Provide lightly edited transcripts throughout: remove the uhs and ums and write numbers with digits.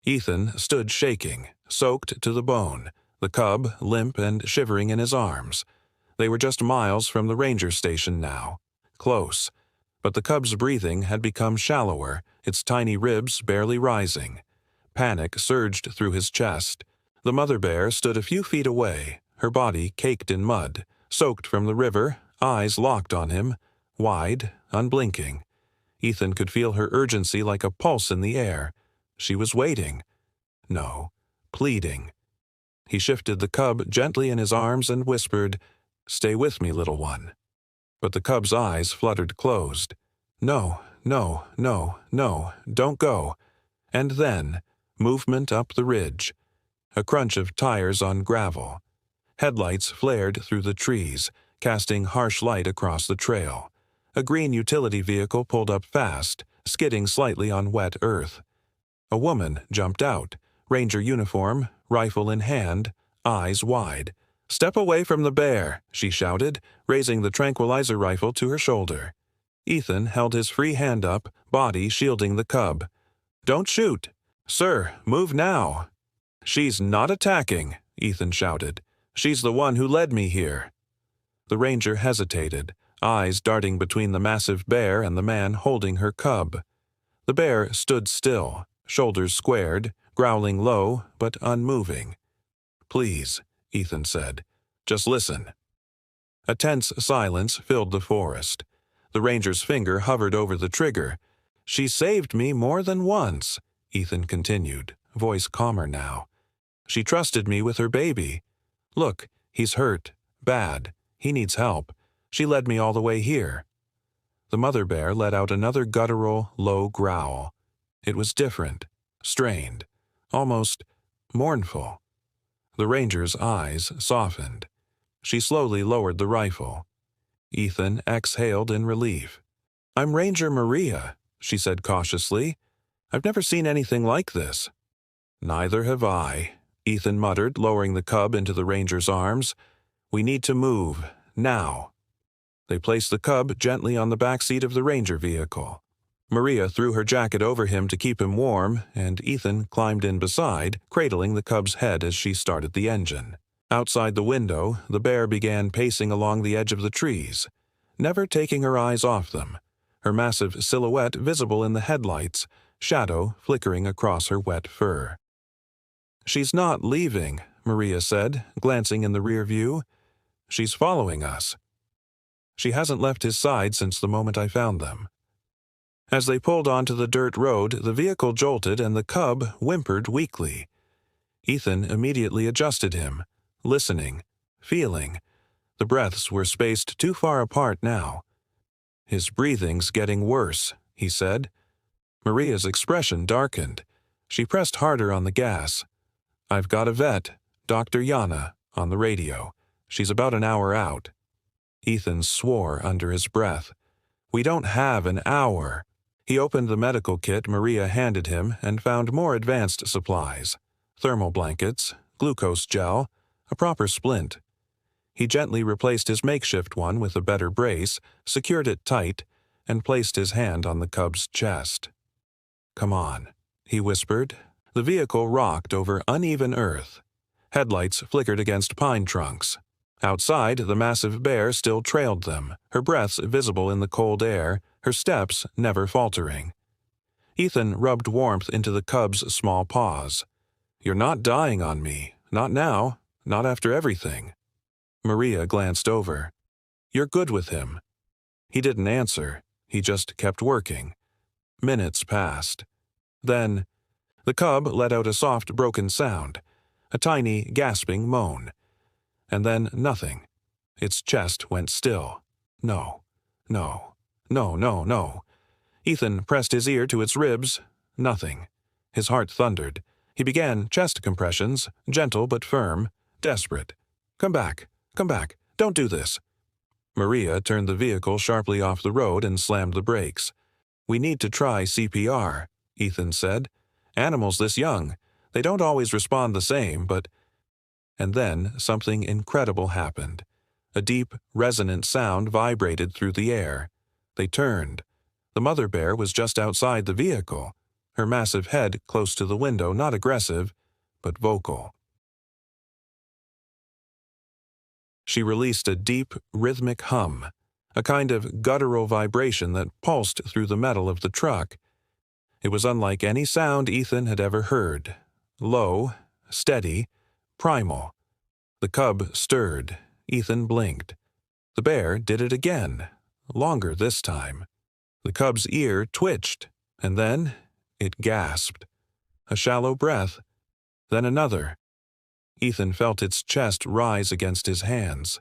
Ethan stood shaking, soaked to the bone, the cub limp and shivering in his arms. They were just miles from the ranger station now. Close. But the cub's breathing had become shallower, its tiny ribs barely rising. Panic surged through his chest. The mother bear stood a few feet away, her body caked in mud, soaked from the river, eyes locked on him, wide, unblinking. Ethan could feel her urgency like a pulse in the air. She was waiting. No, pleading. He shifted the cub gently in his arms and whispered, "Stay with me, little one." But the cub's eyes fluttered closed. "No, no, no, no, don't go." And then, movement up the ridge. A crunch of tires on gravel. Headlights flared through the trees, casting harsh light across the trail. A green utility vehicle pulled up fast, skidding slightly on wet earth. A woman jumped out, ranger uniform, rifle in hand, eyes wide. "Step away from the bear," she shouted, raising the tranquilizer rifle to her shoulder. Ethan held his free hand up, body shielding the cub. "Don't shoot. Sir, move now." "She's not attacking," Ethan shouted. "She's the one who led me here." The ranger hesitated, eyes darting between the massive bear and the man holding her cub. The bear stood still, shoulders squared, growling low but unmoving. "Please," Ethan said. "Just listen." A tense silence filled the forest. The ranger's finger hovered over the trigger. "She saved me more than once," Ethan continued, voice calmer now. "She trusted me with her baby. Look, he's hurt, bad. He needs help. She led me all the way here." The mother bear let out another guttural, low growl. It was different, strained, almost mournful. The ranger's eyes softened. She slowly lowered the rifle. Ethan exhaled in relief. "I'm Ranger Maria," she said cautiously. "I've never seen anything like this." "Neither have I," Ethan muttered, lowering the cub into the ranger's arms. "We need to move, now." They placed the cub gently on the back seat of the ranger vehicle. Maria threw her jacket over him to keep him warm, and Ethan climbed in beside, cradling the cub's head as she started the engine. Outside the window, the bear began pacing along the edge of the trees, never taking her eyes off them, her massive silhouette visible in the headlights, shadow flickering across her wet fur. "She's not leaving," Maria said, glancing in the rear view. "She's following us. She hasn't left his side since the moment I found them." As they pulled onto the dirt road, the vehicle jolted and the cub whimpered weakly. Ethan immediately adjusted him, listening, feeling. The breaths were spaced too far apart now. "His breathing's getting worse," he said. Maria's expression darkened. She pressed harder on the gas. "I've got a vet, Dr. Yana, on the radio. She's about an hour out." Ethan swore under his breath. "We don't have an hour." He opened the medical kit Maria handed him and found more advanced supplies. Thermal blankets, glucose gel, a proper splint. He gently replaced his makeshift one with a better brace, secured it tight, and placed his hand on the cub's chest. "Come on," he whispered. The vehicle rocked over uneven earth. Headlights flickered against pine trunks. Outside, the massive bear still trailed them, her breaths visible in the cold air, her steps never faltering. Ethan rubbed warmth into the cub's small paws. "You're not dying on me. Not now. Not after everything." Maria glanced over. "You're good with him." He didn't answer. He just kept working. Minutes passed. Then, the cub let out a soft, broken sound, a tiny, gasping moan. And then nothing. Its chest went still. No, no, no, no, no. Ethan pressed his ear to its ribs. Nothing. His heart thundered. He began chest compressions, gentle but firm, desperate. Come back, don't do this." Maria turned the vehicle sharply off the road and slammed the brakes. "We need to try CPR," Ethan said. "Animals this young, they don't always respond the same, but—" And then something incredible happened. A deep, resonant sound vibrated through the air. They turned. The mother bear was just outside the vehicle. her massive head close to the window, not aggressive, but vocal. She released a deep, rhythmic hum, a kind of guttural vibration that pulsed through the metal of the truck. It was unlike any sound Ethan had ever heard. Low, steady, primal. The cub stirred. Ethan blinked. The bear did it again, longer this time. The cub's ear twitched, and then it gasped. A shallow breath, then another. Ethan felt its chest rise against his hands.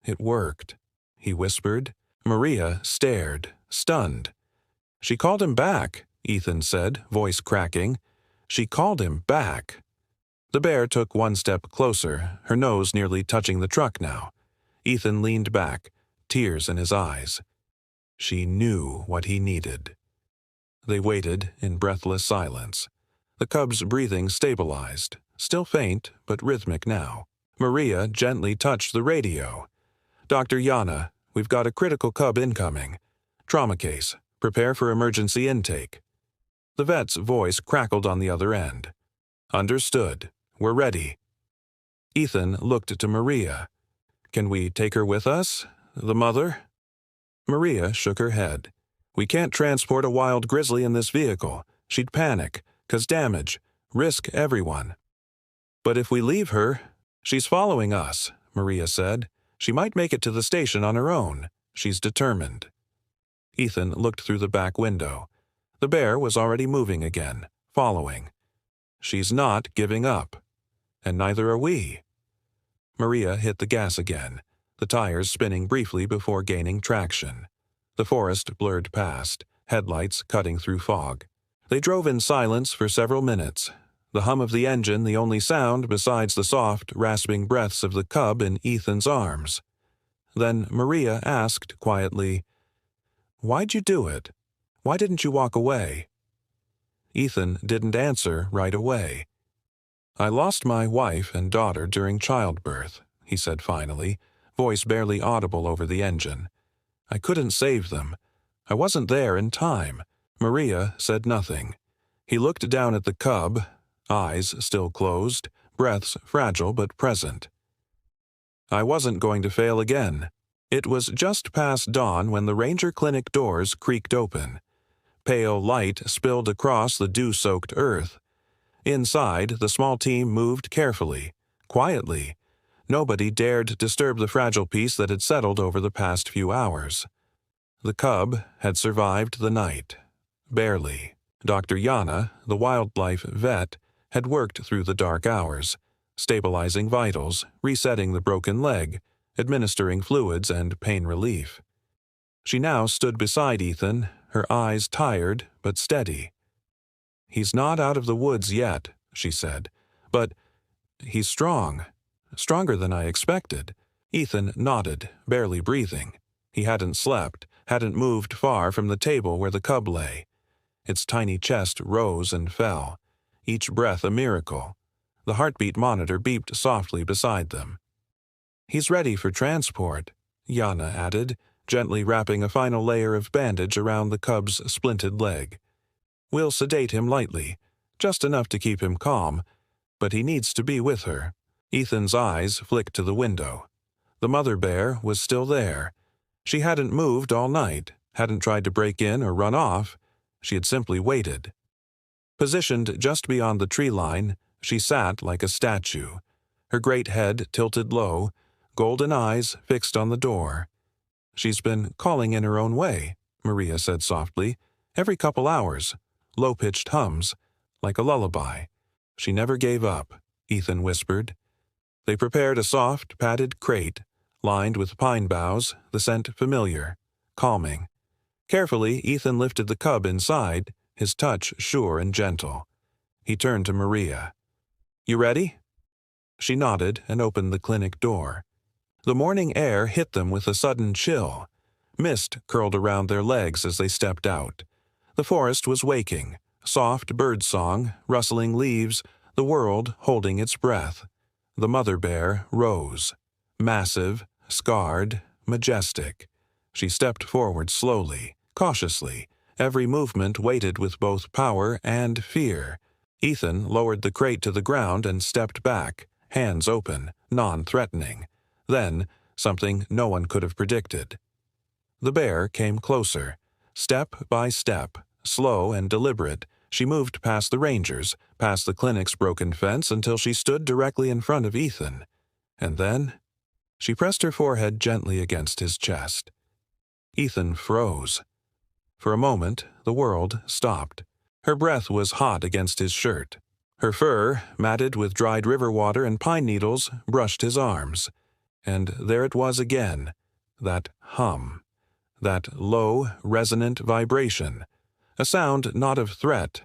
It worked, he whispered. Maria stared, stunned. She called him back, Ethan said, voice cracking. She called him back. The bear took one step closer, her nose nearly touching the truck now. Ethan leaned back, tears in his eyes. She knew what he needed. They waited in breathless silence. The cub's breathing stabilized, still faint but rhythmic now. Maria gently touched the radio. "Dr. Yana, we've got a critical cub incoming. Trauma case. Prepare for emergency intake." The vet's voice crackled on the other end. "Understood. We're ready." Ethan looked to Maria. "Can we take her with us? The mother?" Maria shook her head. "We can't transport a wild grizzly in this vehicle. She'd panic, cause damage, risk everyone." "But if we leave her—" "She's following us," Maria said. "She might make it to the station on her own. She's determined." Ethan looked through the back window. The bear was already moving again, following. "She's not giving up. And neither are we." Maria hit the gas again, the tires spinning briefly before gaining traction. The forest blurred past, headlights cutting through fog. They drove in silence for several minutes, the hum of the engine the only sound besides the soft, rasping breaths of the cub in Ethan's arms. Then Maria asked quietly, "Why'd you do it? Why didn't you walk away?" Ethan didn't answer right away. "I lost my wife and daughter during childbirth," he said finally, voice barely audible over the engine. "I couldn't save them. I wasn't there in time." Maria said nothing. He looked down at the cub, eyes still closed, breaths fragile but present. "I wasn't going to fail again." It was just past dawn when the ranger clinic doors creaked open. Pale light spilled across the dew-soaked earth. Inside, the small team moved carefully, quietly. Nobody dared disturb the fragile peace that had settled over the past few hours. The cub had survived the night. Barely. Dr. Yana, the wildlife vet, had worked through the dark hours, stabilizing vitals, resetting the broken leg, administering fluids and pain relief. She now stood beside Ethan, her eyes tired but steady. "He's not out of the woods yet," she said, "but he's strong. Stronger than I expected." Ethan nodded, barely breathing. He hadn't slept, hadn't moved far from the table where the cub lay. Its tiny chest rose and fell, each breath a miracle. The heartbeat monitor beeped softly beside them. "He's ready for transport," Yana added, gently wrapping a final layer of bandage around the cub's splinted leg. "We'll sedate him lightly, just enough to keep him calm, but he needs to be with her." Ethan's eyes flicked to the window. The mother bear was still there. She hadn't moved all night, hadn't tried to break in or run off. She had simply waited. Positioned just beyond the tree line, she sat like a statue, her great head tilted low, golden eyes fixed on the door. "She's been calling in her own way," Maria said softly, "every couple hours, low-pitched hums, like a lullaby." "She never gave up," Ethan whispered. They prepared a soft, padded crate, lined with pine boughs, the scent familiar, calming. Carefully, Ethan lifted the cub inside, his touch sure and gentle. He turned to Maria. "You ready?" She nodded and opened the clinic door. The morning air hit them with a sudden chill. Mist curled around their legs as they stepped out. The forest was waking, soft bird song, rustling leaves, the world holding its breath. The mother bear rose, massive, scarred, majestic. She stepped forward slowly, cautiously, Every movement weighted with both power and fear. Ethan lowered the crate to the ground and stepped back, hands open, non-threatening. Then, something no one could have predicted. The bear came closer. Step by step, slow and deliberate, she moved past the rangers, past the clinic's broken fence until she stood directly in front of Ethan. And then, she pressed her forehead gently against his chest. Ethan froze. For a moment, the world stopped. Her breath was hot against his shirt. Her fur, matted with dried river water and pine needles, brushed his arms. And there it was again, that hum, that low, resonant vibration, a sound not of threat,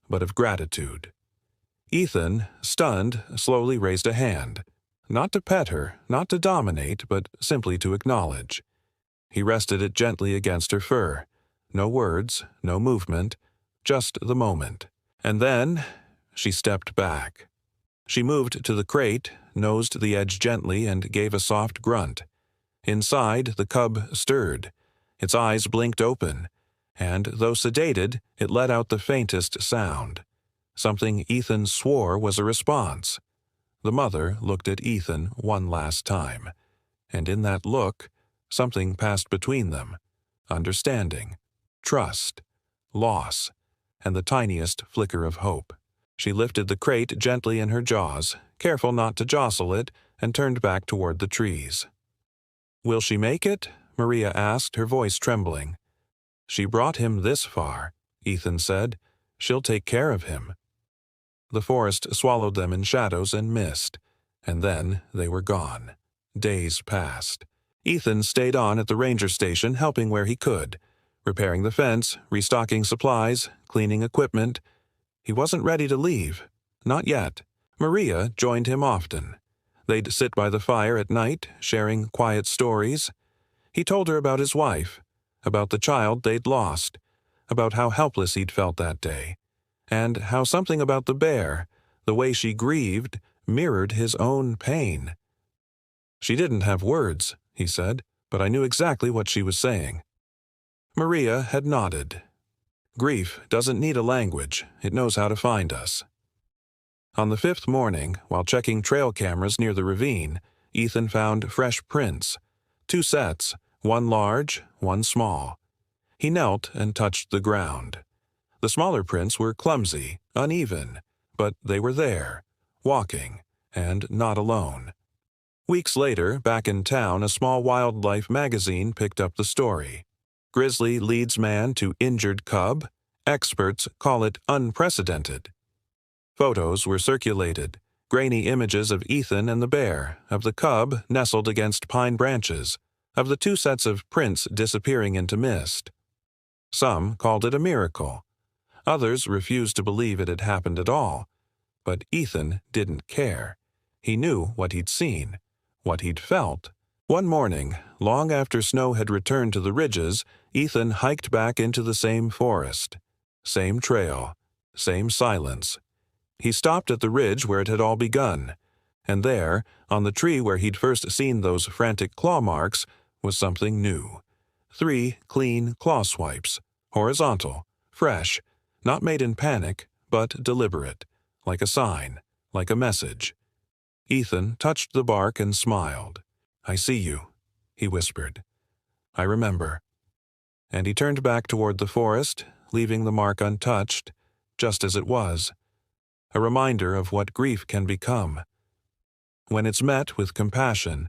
but of gratitude. Ethan, stunned, slowly raised a hand, not to pet her, not to dominate, but simply to acknowledge. He rested it gently against her fur. No words, no movement, just the moment. And then, she stepped back. She moved to the crate, nosed the edge gently, and gave a soft grunt. Inside, the cub stirred. Its eyes blinked open, and, though sedated, it let out the faintest sound. Something Ethan swore was a response. The mother looked at Ethan one last time, and in that look, something passed between them. Understanding, trust, loss, and the tiniest flicker of hope. She lifted the crate gently in her jaws, careful not to jostle it, and turned back toward the trees. "Will she make it?" Maria asked, her voice trembling. "She brought him this far," Ethan said. "She'll take care of him." The forest swallowed them in shadows and mist, and then they were gone. Days passed. Ethan stayed on at the ranger station, helping where he could, repairing the fence, restocking supplies, cleaning equipment. He wasn't ready to leave. Not yet. Maria joined him often. They'd sit by the fire at night, sharing quiet stories. He told her about his wife, about the child they'd lost, about how helpless he'd felt that day, and how something about the bear, the way she grieved, mirrored his own pain. "She didn't have words," he said, "but I knew exactly what she was saying." Maria had nodded. Grief doesn't need a language, it knows how to find us. On the fifth morning, while checking trail cameras near the ravine, Ethan found fresh prints. 2 sets, one large, one small. He knelt and touched the ground. The smaller prints were clumsy, uneven, but they were there, walking, and not alone. Weeks later, back in town, a small wildlife magazine picked up the story. Grizzly leads man to injured cub. Experts call it unprecedented. Photos were circulated, grainy images of Ethan and the bear, of the cub nestled against pine branches, of the 2 sets of prints disappearing into mist. Some called it a miracle. Others refused to believe it had happened at all. But Ethan didn't care. He knew what he'd seen, what he'd felt. One morning, long after snow had returned to the ridges, Ethan hiked back into the same forest. Same trail, same silence. He stopped at the ridge where it had all begun, and there, on the tree where he'd first seen those frantic claw marks, was something new. 3 clean claw swipes, horizontal, fresh, not made in panic, but deliberate, like a sign, like a message. Ethan touched the bark and smiled. "I see you," he whispered. "I remember." And he turned back toward the forest, leaving the mark untouched, just as it was. A reminder of what grief can become. When it's met with compassion,